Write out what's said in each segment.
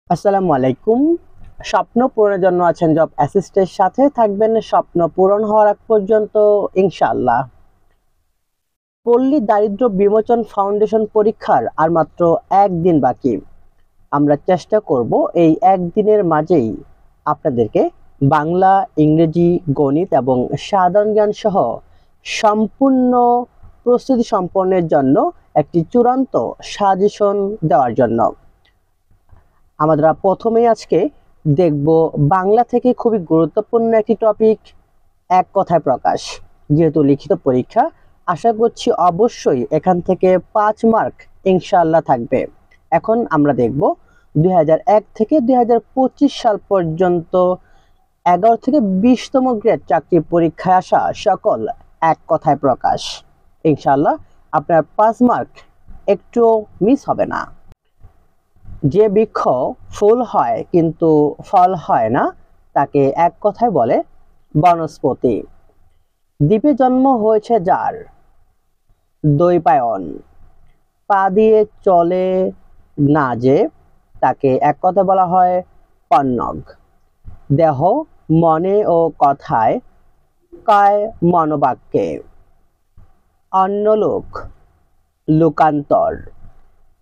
আসসালামু আলাইকুম। স্বপ্ন পূরণের জন্য আছেন জব অ্যাসিস্টের সাথে থাকবেন স্বপ্ন পূরণ হওয়ার আগ পর্যন্ত ইনশাআল্লাহ। পল্লী দারিদ্র্য বিমোচন ফাউন্ডেশন পরীক্ষার আর মাত্র একদিন বাকি। আমরা চেষ্টা করব এই একদিনের মাঝেই আপনাদেরকে বাংলা, ইংরেজি, গণিত এবং সাধারণ জ্ঞান সহ সম্পূর্ণ প্রস্তুতি সম্পন্নের জন্য একটি চূড়ান্ত সাজেশন দেওয়ার জন্য। আমরা প্রথমেই আজকে দেখব বাংলা থেকে খুবই গুরুত্বপূর্ণ একটি টপিক, এক কথায় প্রকাশ। যেহেতু লিখিত পরীক্ষা, আশা করছি অবশ্যই এখান থেকে 5 মার্ক ইনশাআল্লাহ থাকবে। এখন আমরা দেখব 2001 থেকে 2025 সাল পর্যন্ত 11 থেকে 20তম গ্রেড চাকরি পরীক্ষায় আসা সকল এক কথায় প্রকাশ। ইনশাআল্লাহ আপনার 5 মার্ক একটু মিস হবে না। যে বৃক্ষ ফুল হয় কিন্তু ফল হয় না, তাকে এক কথায় বলে বনস্পতি। দ্বীপে জন্ম হয়েছে যার, দ্বৈপায়ন। পা দিয়ে চলে না যে, তাকে এক কথায় বলা হয় পন্নগ। দেহ, মনে ও কথায়, কায় মনোবাক্যে। অন্যলোক, লোকান্তর।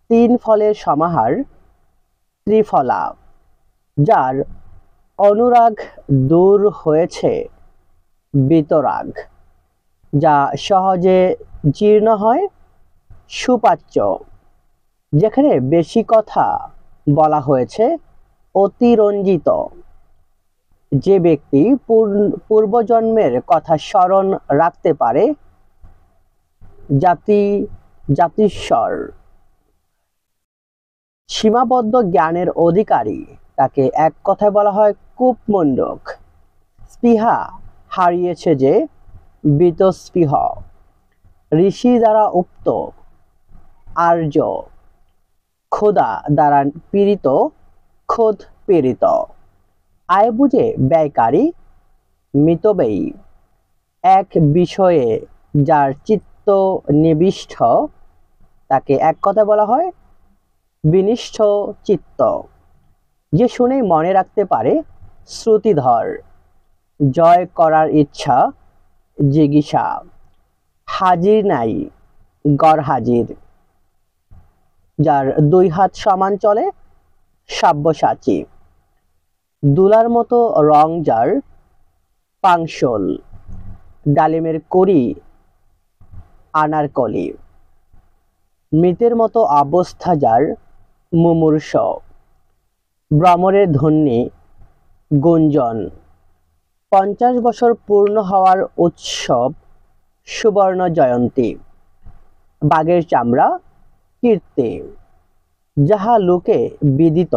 3 ফলের সমাহার, ত্রিফলা। যার অনুরাগ দূর হয়েছে বিতরাগ। যা সহজে জীর্ণ হয়, সুপাচ্য। যেখানে বেশি কথা বলা হয়েছে অতিরঞ্জিত। যে ব্যক্তি পূর্বজন্মের কথা স্মরণ রাখতে পারে জাতিস্বর। সীমাবদ্ধ জ্ঞানের অধিকারী, তাকে এক কথায় বলা হয় কূপমণ্ডক। স্পৃহা হারিয়েছে যে, বীতস্পৃহ। ঋষি দ্বারা উক্ত, আর্য। ক্ষুধা দ্বারা পীড়িত, ক্ষোধ পীড়িত। আয় বুঝে ব্যয়কারী, মিতব্যয়ী। এক বিষয়ে যার চিত্ত নিবিষ্ট, তাকে এক কথায় বলা হয় বিনিষ্ঠ চিত্ত। যে শুনেই মনে রাখতে পারে, শ্রুতিধর। জয় করার ইচ্ছা, জিজ্ঞাসা। হাজির নাই, গরহাজির। যার 2 হাত সমান চলে, সাব্যসাচী। দুলার মতো রং যার, পাংশল। ডালিমের কড়ি, আনারকলি। মৃতের মতো অবস্থা যার, মুমূর্ষ। ভ্রমরের ধ্বনি, গুঞ্জন। 50 বছর পূর্ণ হওয়ার উৎসব, সুবর্ণ জয়ন্তী। বাঘের চামড়া, কীর্তি। যাহা লোকে বিদিত,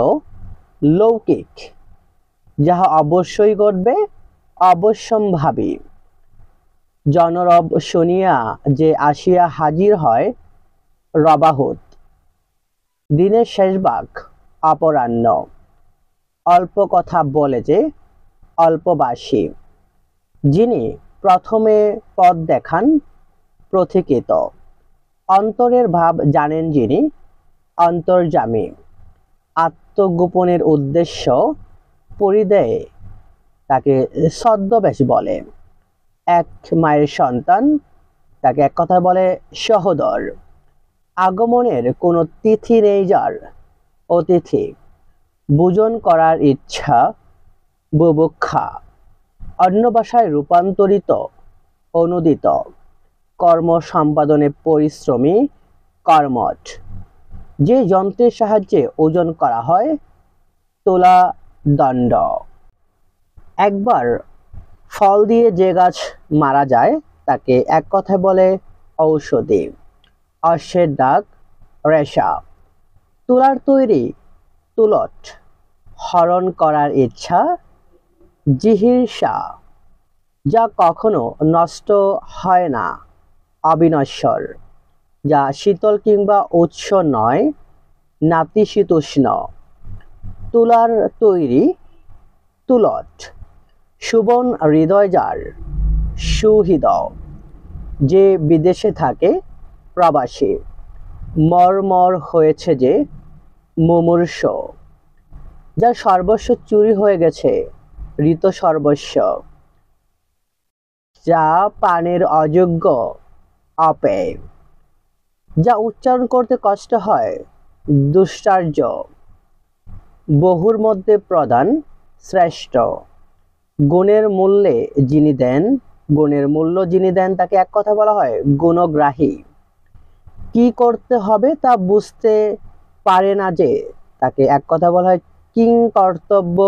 লৌকিক। যাহা অবশ্যই ঘটবে, অবশ্যম্ভাবী। জনরব শুনিয়া যে আসিয়া হাজির হয়, রবাহুত। দিনের শেষ ভাগ, অপরাহ্ন। অল্প কথা বলে যে, অল্পবাসী। যিনি প্রথমে পথ দেখান, পথিকৃত। অন্তরের ভাব জানেন যিনি, অন্তর্যামী। আত্মগোপনের উদ্দেশ্য পরিধেয়, তাকে ছদ্মবেশ বলে। এক মায়ের সন্তান, তাকে এক কথায় বলে সহোদর। আগমনের কোনো তিথি নেই যার, অতিথি। ভোজন করার ইচ্ছা, বুভুক্ষা। অন্য ভাষায় রূপান্তরিত, অনুদিত। কর্ম সম্পাদনে পরিশ্রমী, কর্মঠ। যে যন্ত্রের সাহায্যে ওজন করা হয়, তোলা দণ্ড। একবার ফল দিয়ে যে গাছ মারা যায়, তাকে এক কথায় বলে ঔষধি। অশ্বের ডাক, রেশা। তুলার তৈরি, তুলট। হরণ করার ইচ্ছা, জিহীর্ষা। যা কখনো নষ্ট হয় না, অবিনশ্বর। যা শীতল কিংবা উৎস নয়, নাতিশীতোষ্ণ। তুলার তৈরি, তুলট। সুবন হৃদয় যার, সুহৃদয়। যে বিদেশে থাকে, প্রবাসী। মর্মর হয়েছে যে, মুমূর্ষ। যার সর্বস্ব চুরি হয়ে গেছে, ঋত সর্বস্ব, যা পানির অযোগ্য, অপেয়, যা উচ্চারণ করতে কষ্ট হয়, দুশ্চার্য, বহুর মধ্যে প্রধান, শ্রেষ্ঠ, গুণের মূল্যে যিনি দেন, গুণের মূল্য যিনি দেন তাকে এক কথা বলা হয় গুণগ্রাহী। কি করতে হবে তা বুঝতে পারে না যে, তাকে এক কথা বলা হয় কিং কর্তব্য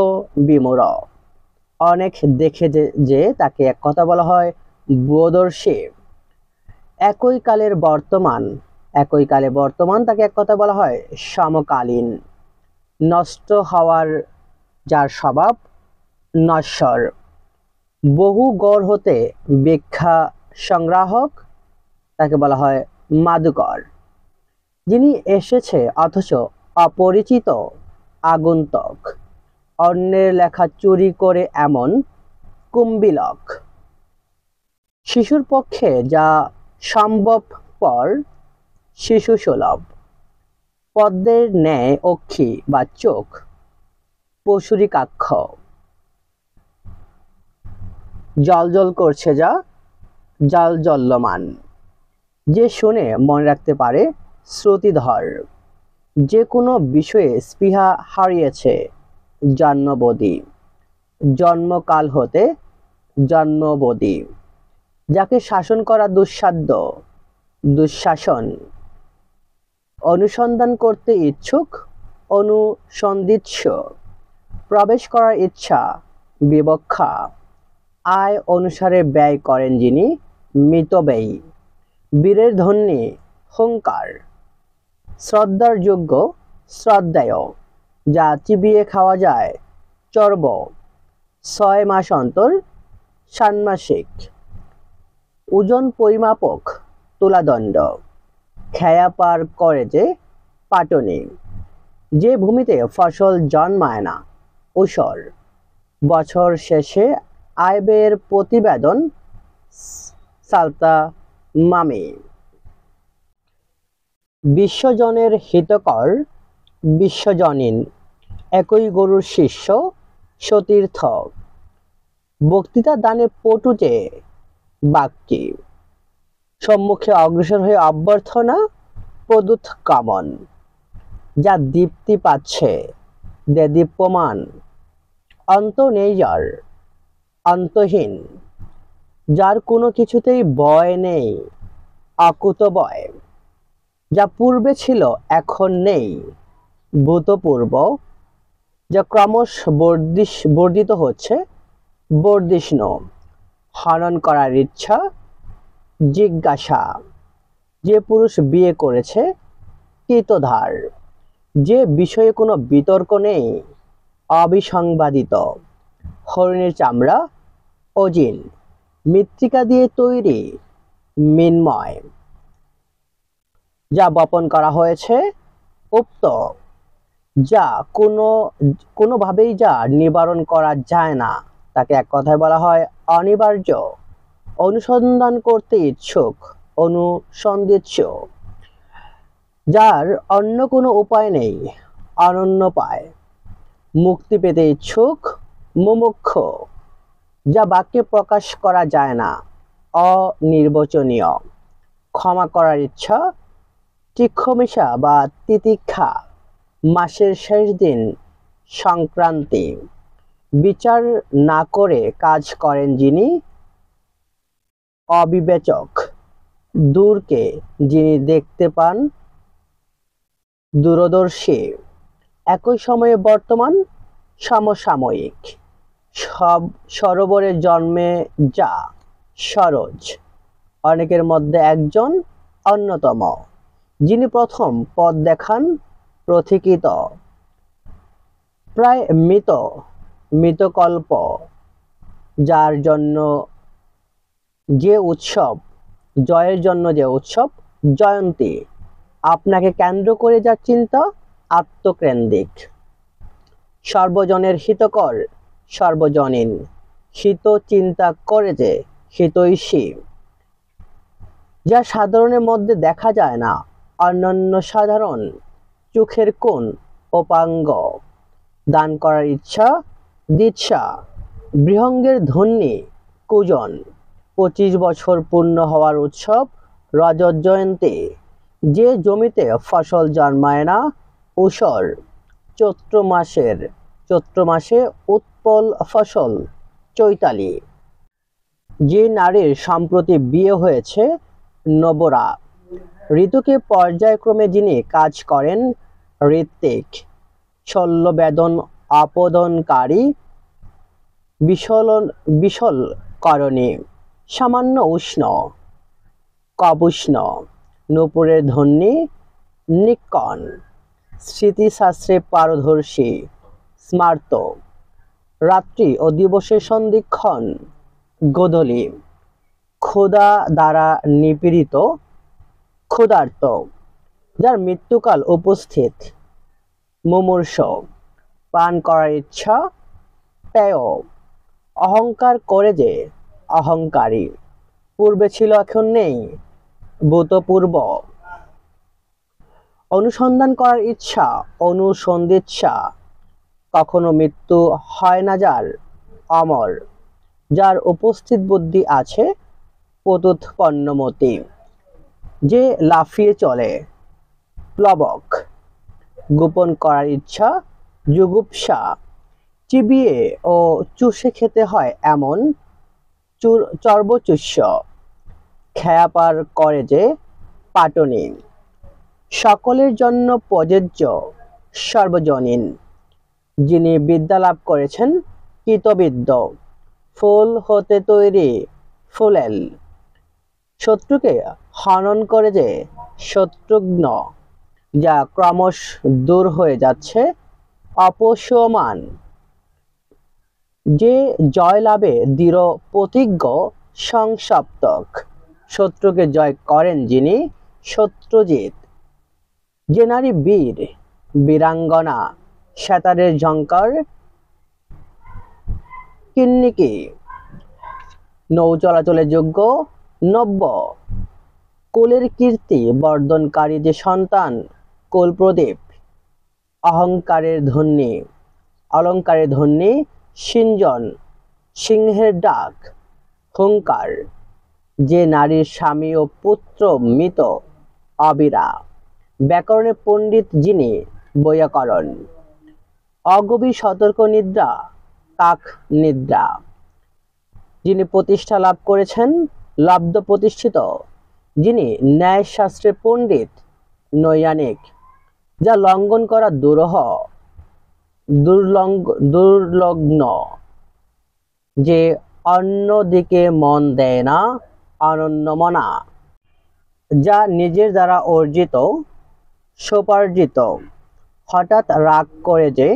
বিমূঢ়। অনেক দেখে যে তাকে এক কথা বলা হয় বোধর্ষী। একই কালে বর্তমান তাকে এক কথা বলা হয় সমকালীন। নষ্ট হওয়ার যার স্বভাব, নশ্বর। বহু গড় হতে ভিক্ষা সংগ্রাহক, তাকে বলা হয় মাদুকর। যিনি এসেছে অথচ অপরিচিত, আগন্তুক। অন্যের লেখা চুরি করে এমন, কুম্ভিলক। শিশুর পক্ষে যা সম্ভবপর, শিশুসুলভ। পদ্মের ন্যায় অক্ষি বা চোখ, পশুরিকাক্ষ। জ্বলজ্বল করছে যা, জাজ্বল্যমান। যে শুনে মনে রাখতে পারে, শ্রুতিধর। যে কোনো বিষয়ে স্পৃহা হারিয়েছে, জন্মবদী। জন্মকাল হতে, জন্মবদী। যাকে শাসন করা দুঃসাধ্য, দুঃশাসন। অনুসন্ধান করতে ইচ্ছুক, অনুসন্দিচ্ছ। প্রবেশ করার ইচ্ছা, বিবক্ষা। আয় অনুসারে ব্যয় করেন যিনি, মিতব্যয়ী। বীরের ধ্বনি, হুঙ্কার। শ্রদ্ধার যোগ্য, শ্রদ্ধেয়। যা চিবিয়ে খাওয়া যায়, চর্ব। 6 মাস অন্তর, ষান্মাসিক। ওজন পরিমাপক, তুলাদণ্ড। খেয়া পার করে যে, পাটনি। যে ভূমিতে ফসল জন্মায় না, ঊষর। বছর শেষে আয় ব্যয়ের প্রতিবেদন, সালতা মামি। বিশ্বজনের হিতকর, বিশ্বজনীন। একই গরুর শিষ্য, সতীর্থ। বক্তৃতা দানে পটু যে, বাক্যী। সম্মুখে অগ্রসর হয়ে অভ্যর্থনা, প্রদ্যোৎগমন। যা দীপ্তি পাচ্ছে, দেদীপ্যমান। অন্ত নেই যার, অন্তহীন। যার কোনো কিছুতেই বয় নেই, অকুতোভয়। যা পূর্বে ছিল এখন নেই, ভূতপূর্ব। যা ক্রমশ বর্ধিত হচ্ছে, বর্ধিষ্ণু। হনন করার ইচ্ছা, জিজ্ঞাসা। যে পুরুষ বিয়ে করেছে, কৃতধার। যে বিষয়ে কোনো বিতর্ক নেই, অবিসংবাদিত। হরিণের চামড়া, অজিন। মৃত্তিকা দিয়ে তৈরি, মৃন্ময়। যা বপন করা হয়েছে, উক্ত। যা কোনোভাবেই যা নিবারণ করা যায় না, তাকে এক কথায় বলা হয় অনিবার্য। অনুসন্ধান করতে ইচ্ছুক, অনুসন্দিচ্ছ। যার অন্য কোনো উপায় নেই, অনন্যোপায়। মুক্তি পেতে ইচ্ছুক, মুমুক্ষু। যা বাক্যে প্রকাশ করা যায় না, অনির্বচনীয়। ক্ষমা করার ইচ্ছা, তীক্ষ্ণমিষা বা তিতিক্ষা। মাসের শেষ দিন, সংক্রান্তি। বিচার না করে কাজ করেন যিনি, অবিবেচক। দূরকে যিনি দেখতে পান, দূরদর্শী। একই সময়ে বর্তমান, সমসাময়িক। সব সরোবরে জন্মে যা, সরোজ। অনেকের মধ্যে একজন, অন্যতম। যিনি প্রথম পথ দেখান, পথিকৃত। প্রায় মৃত, মৃতকল্প। যার জন্য যে উৎসব, জয়ের জন্য যে উৎসব, জয়ন্তী। আপনাকে কেন্দ্র করে যা চিন্তা, আত্মকেন্দ্রিক। সর্বজনের হিতকর, সর্বজনীন। হিত চিন্তা করে যে, হিতৈষী। যা সাধারণের মধ্যে দেখা যায় না, অনন্য সাধারণ। চোখের কোণ, উপাঙ্গ। দান করার ইচ্ছা দিচ্ছা। বৃহঙ্গের ধ্বনি কুজন। 25 বছর পূর্ণ হওয়ার উৎসব রজত জয়ন্তী। যে জমিতে ফসল জন্মায় না ঊষর। চৈত্র মাসে উৎপল ফসল চৈতালি। যে নারীর সম্প্রতি বিয়ে হয়েছে নবরা। ঋতুকে পর্যায়ক্রমে যিনি কাজ করেন ঋত্বিক। শল্যবেদন আপদনকারী বিশলকরণী। সামান্য উষ্ণ কবুষ্ণ। নূপুরের ধ্বনি নিক্কণ। স্মৃতিশাস্ত্রে পারদর্শী স্মার্ত। রাত্রি ও দিবসের সন্ধিক্ষণ গোধূলি। ক্ষুধা দ্বারা নিপীড়িত ক্ষুধার্ত। যার মৃত্যুকাল উপস্থিত মুমূর্ষ। পান করার ইচ্ছা পেয়। অহংকার করে যে অহংকারী। পূর্বে ছিল এখন নেই ভূতপূর্ব। অনুসন্ধান করার ইচ্ছা অনুসন্ধিৎসা। কখনো মৃত্যু হয় না যার অমর। যার উপস্থিত বুদ্ধি আছে পতুৎপন্নমতি। যে লাফিয়ে চলে প্লবক। গোপন করার ইচ্ছা জুগুপ্সা। চিবিয়ে ও চুষে খেতে হয় এমন চর্বচুষ্য। খেয়াপার করে যে পাটনি। সকলের জন্য প্রযোজ্য সর্বজনীন। যিনি বিদ্যা লাভ করেছেন কৃতবিদ্য। ফুল হতে তৈরি ফুলেল। শত্রুকে হনন করে যে শত্রুঘ্ন। যা ক্রমশ দূর হয়ে যাচ্ছে অপসমান। যে জয়লাভে দৃঢ় প্রতিজ্ঞ সংসপ্তক। শত্রুকে জয় করেন যিনি শত্রুজিৎ। যে নারী বীর বীরাঙ্গনা সেতারের ঝঙ্কার কিন্নিকি। নৌ চলাচলের যোগ্য নব্য। কুলের কীর্তি বর্ধনকারী যে সন্তান কুলপ্রদীপ। অলঙ্কারের ধ্বনি সিঞ্জন। সিংহের ডাক হুঙ্কার। যে নারীর স্বামী ও পুত্র মৃত অবিরা। ব্যাকরণে পণ্ডিত যিনি বৈয়াকরণ। অগভীর সতর্ক নিদ্রা কাক নিদ্রা। যিনি প্রতিষ্ঠা লাভ করেছেন লব্ধ প্রতিষ্ঠিত। যিনি ন্যায়শাস্ত্রে পণ্ডিত নৈয়ানিক। যা লঙ্ঘন করা দুর্লগ্ন। যে অন্যদিকে মন দেয় না অনন্যমনা। যা নিজের দ্বারা অর্জিত সোপার্জিত। হঠাৎ রাগ করে যে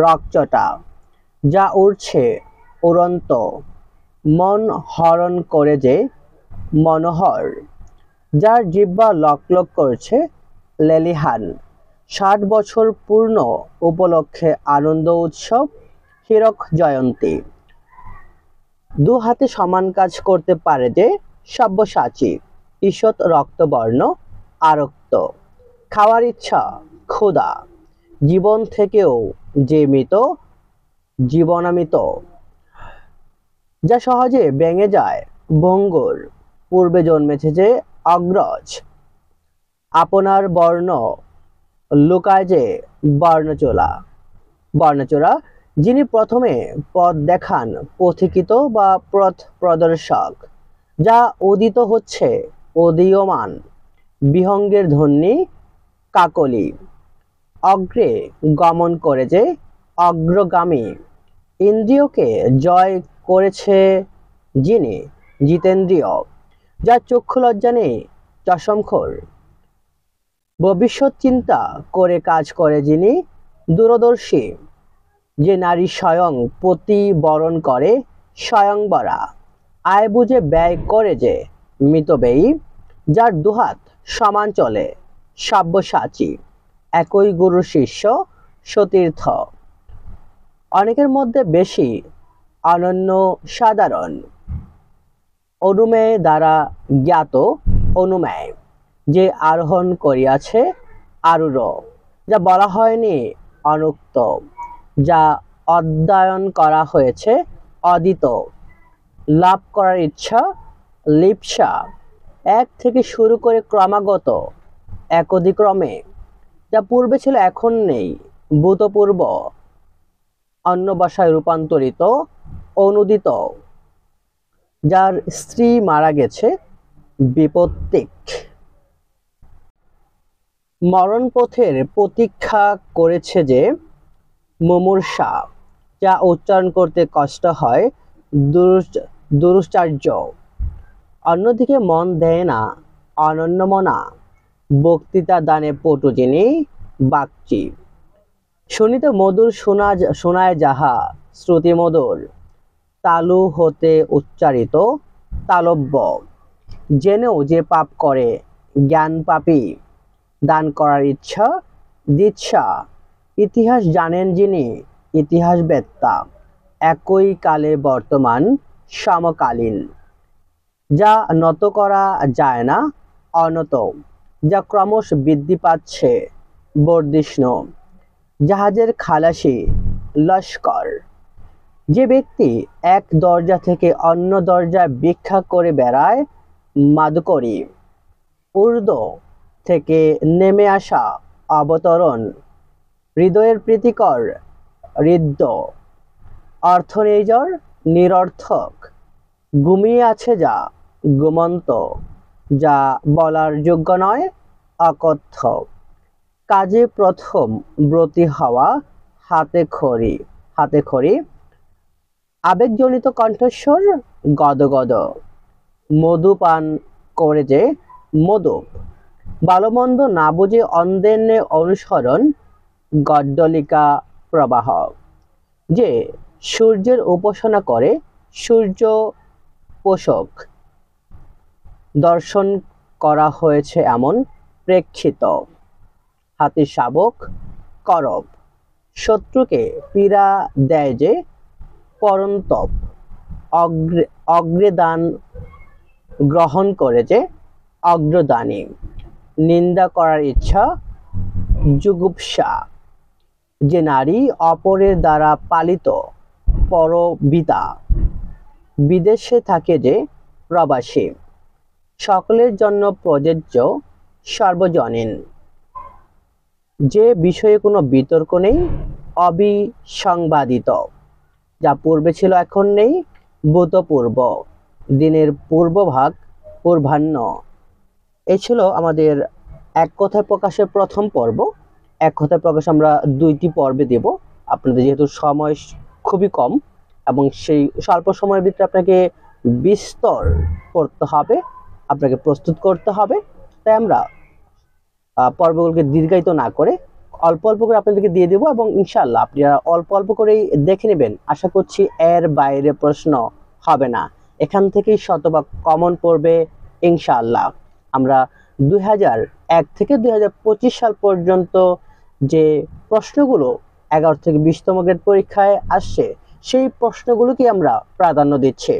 রকচটা। যা উড়ছে উড়ন্ত। মন হরণ করে যে মনোহর। যার জিহ্বা লকলক করছে লেলিহান। 60 বছর পূর্ণ উপলক্ষে আনন্দ উৎসব হীরক জয়ন্তী। দু হাতে সমান কাজ করতে পারে যে সব্যসাচী। ঈষৎ রক্তবর্ণ আরক্ত। খাওয়ার ইচ্ছা ক্ষুধা। জীবন থেকেও যে মৃত জীবনামৃত। যা সহজে ভেঙে যায় ভঙ্গুর। পূর্বে জন্মেছে যে অগ্রজ। আপনার বর্ণ লুকায় যে বর্ণচোরা। যিনি প্রথমে পথ দেখান পথিকৃত বা পথ প্রদর্শক। যা উদিত হচ্ছে উদীয়মান। বিহঙ্গের ধ্বনি কাকলি। অগ্রে গমন করে যে অগ্রগামী। ইন্দ্রিয়কে জয় করেছে যিনি জিতেন্দ্রিয়। যার চক্ষু লজ্জা নেই চশমখোর। ভবিষ্যৎ চিন্তা করে কাজ করে যিনি দূরদর্শী। যে নারী স্বয়ং প্রতিবরণ করে স্বয়ংবরা। আয় বুঝে ব্যয় করে যে মিতব্যয়ী। যার দুহাত সমান চলে সব্যসাচী। একই গুরু শিষ্য সতীর্থ। অনেকের মধ্যে বেশি অনন্য সাধারণ। অনুমেয় দ্বারা জ্ঞাত অনুমেয়। যে আরোহণ করিয়াছে আরূঢ়। যা বলা হয়নি অনুক্ত। যা অধ্যয়ন করা হয়েছে অদিত, লাভ করার ইচ্ছা লিপ্সা, এক থেকে শুরু করে ক্রমাগত একদিক্রমে, যা পূর্বে ছিল এখন নেই ভূতপূর্ব, অন্য ভাষায় রূপান্তরিত অনুদিত, যার স্ত্রী মারা গেছে বিপত্তিক, মরণপথের প্রতীক্ষা করেছে যে মুমূর্ষা, যা উচ্চারণ করতে কষ্ট হয় দুরুশ্চার্য, অন্যদিকে মন দেয় না অনন্যমনা, বক্তৃতা দানে পটু যিনি বাগচি, শুনিতে মধুর শোনায় যাহা শ্রুতি মধুর, তালু হতে উচ্চারিত তালব্য, জেনেও যে পাপ করে জ্ঞান পাপী, দান করার ইচ্ছা দিচ্ছা, ইতিহাস জানেন যিনি ইতিহাস বেত্তা, একই কালে বর্তমান সমকালীন, যা নত করা যায় না অনত, যা ক্রমশ বৃদ্ধি পাচ্ছে বর্ধিষ্ণু, জাহাজের খালাসি লস্কর, যে ব্যক্তি এক দরজা থেকে অন্য দরজায় ভিক্ষা করে বেড়ায় মাদকরি, ঊর্ধ্ব থেকে নেমে আসা অবতরণ, হৃদয়ের প্রীতিকর হৃদ্য, অর্থ নির্জর নিরর্থক, ঘুমিয়ে আছে যা ঘুমন্ত, যা বলার যোগ্য নয় অকথ্য, কাজে প্রথম ব্রতী হওয়া হাতে খড়ি, আবেগজনিত কণ্ঠস্বর গদগদ, মধু পান করে যে মদুপ, ভালোমন্দ না বুঝে অন্ধের অনুসরণ গড্ডলিকা প্রবাহ, যে সূর্যের উপাসনা করে সূর্য পোষক, দর্শন করা হয়েছে এমন প্রেক্ষিত, হাতি শাবক করব, শত্রুকে পীড়া দেয় যে পরন্তপ, অগ্রদান গ্রহণ করে যে অগ্রদানী, নিন্দা করার ইচ্ছা জুগুপ্সা, যে নারী অপরের দ্বারা পালিত পরবিতা, বিদেশে থাকে যে প্রবাসী, সকলের জন্য প্রযোজ্য সর্বজনীন, যে বিষয়ে কোনো বিতর্ক নেই অবিসংবাদিত, যা পূর্বে ছিল এখন নেই ভূতপূর্ব, দিনের পূর্বভাগ পূর্বাহ্ন। এই ছিল আমাদের এক কথায় প্রকাশের প্রথম পর্ব। এক কথায় প্রকাশ আমরা 2টি পর্বে দেব, আপনাদের যেহেতু সময় খুবই কম এবং সেই স্বল্প সময়ের ভিতরে আপনাকে বিস্তর করতে হবে, আপনাকে প্রস্তুত করতে হবে, তাই আমরা পর্বগুলোকে দীর্ঘায়িত না করে অল্প অল্প করে আপনাদেরকে দিয়ে দেবো এবং ইনশাআল্লাহ আপনারা অল্প অল্প করেই দেখে নেবেন। আশা করছি এর বাইরে প্রশ্ন হবে না, এখান থেকেই শতভাগ কমন পড়বে ইনশাআল্লাহ। আমরা 2001 থেকে 2025 সাল পর্যন্ত যে প্রশ্নগুলো 11 থেকে 20তম গ্রেড পরীক্ষায় আসছে সেই প্রশ্নগুলোকে আমরা প্রাধান্য দিচ্ছি।